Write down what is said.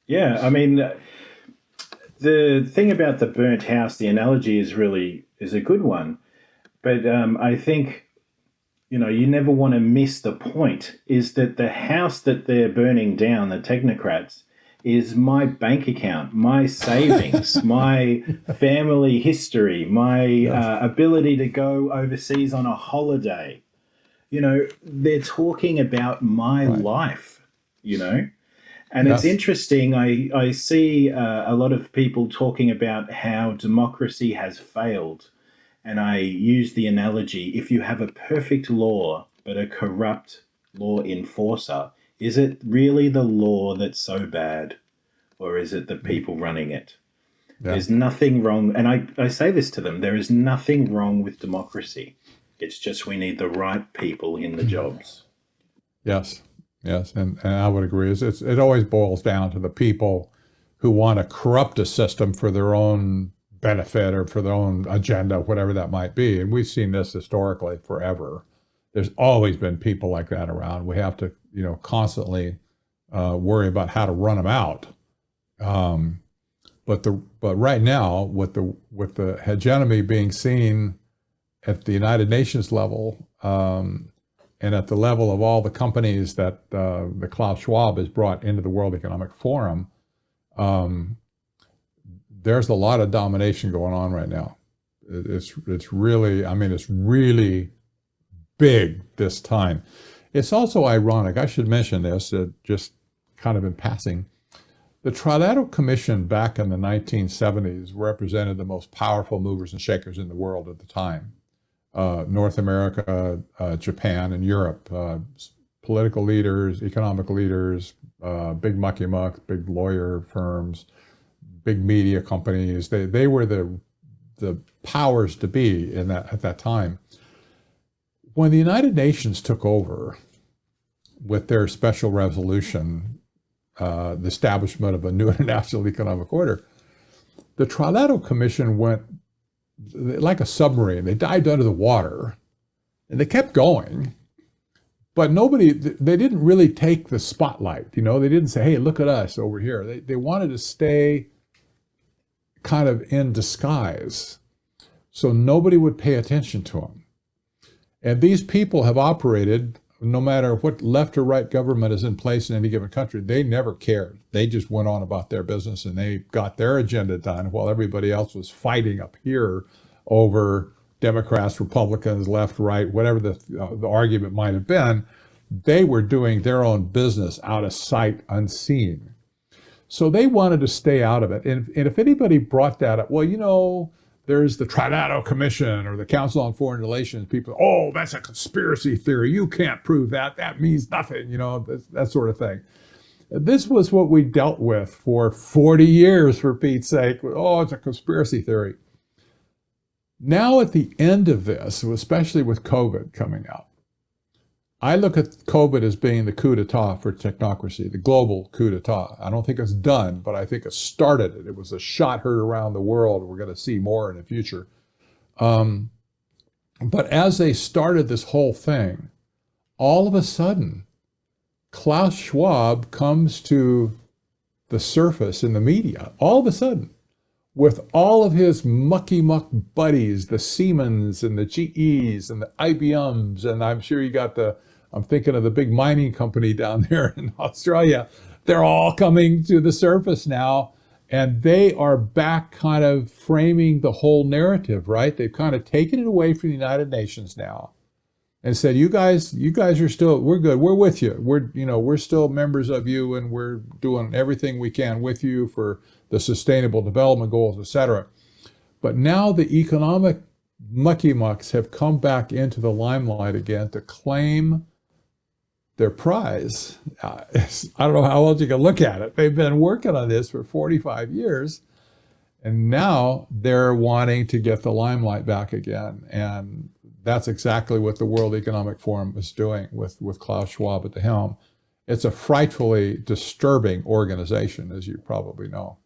Yeah, I mean, the thing about the burnt house, the analogy is a good one. But I think you never want to miss the point. Is that the house that they're burning down, the technocrats, is my bank account, my savings, my family history, my Yes. ability to go overseas on a holiday. They're talking about my Right. life. You know, and it's Yes. interesting. I see a lot of people talking about how democracy has failed. And I use the analogy, if you have a perfect law but a corrupt law enforcer, is it really the law that's so bad? Or is it the Mm. people running it? Yeah. There's nothing wrong. And I say this to them, there is nothing wrong with democracy. It's just we need the right people in the jobs. Yes. Yes. And I would agree. It always boils down to the people who want to corrupt a system for their own benefit or for their own agenda, whatever that might be. And we've seen this historically forever. There's always been people like that around. We have to, constantly worry about how to run them out. Um, but right now, with the hegemony being seen at the United Nations level, and at the level of all the companies that the Klaus Schwab has brought into the World Economic Forum, um, there's a lot of domination going on right now. It's really, I mean, it's really big this time. It's also ironic. I should mention this, just kind of in passing. The Trilateral Commission back in the 1970s represented the most powerful movers and shakers in the world at the time. North America, Japan, and Europe, political leaders, economic leaders, big mucky mucks, big lawyer firms, big media companies. They were the powers to be at that time. When the United Nations took over with their special resolution, the establishment of a new international economic order, the Trilateral Commission went like a submarine. They dived under the water and they kept going, but they didn't really take the spotlight. They didn't say, hey, look at us over here. They wanted to stay kind of in disguise so nobody would pay attention to them. And these people have operated, no matter what left or right government is in place in any given country, they never cared. They just went on about their business and they got their agenda done while everybody else was fighting up here over Democrats, Republicans, left, right, whatever the argument might have been. They were doing their own business out of sight, unseen. So they wanted to stay out of it. And if anybody brought that up, well, there's the Trilateral Commission or the Council on Foreign Relations. People, oh, that's a conspiracy theory. You can't prove that. That means nothing, that sort of thing. This was what we dealt with for 40 years, for Pete's sake. Oh, it's a conspiracy theory. Now at the end of this, especially with COVID coming out, I look at COVID as being the coup d'etat for technocracy, the global coup d'etat. I don't think it's done, but I think it started it. It was a shot heard around the world. We're going to see more in the future. But as they started this whole thing, all of a sudden, Klaus Schwab comes to the surface in the media, all of a sudden, with all of his mucky muck buddies, the Siemens and the GEs and the IBMs, and I'm sure you got I'm thinking of the big mining company down there in Australia. They're all coming to the surface now, and they are back kind of framing the whole narrative, right? They've kind of taken it away from the United Nations now and said, you guys are still, we're good. We're with you. We're still members of you, and we're doing everything we can with you for the sustainable development goals, et cetera. But now the economic mucky mucks have come back into the limelight again to claim their prize. I don't know how else you can look at it. They've been working on this for 45 years, and now they're wanting to get the limelight back again. And that's exactly what the World Economic Forum is doing with Klaus Schwab at the helm. It's a frightfully disturbing organization, as you probably know.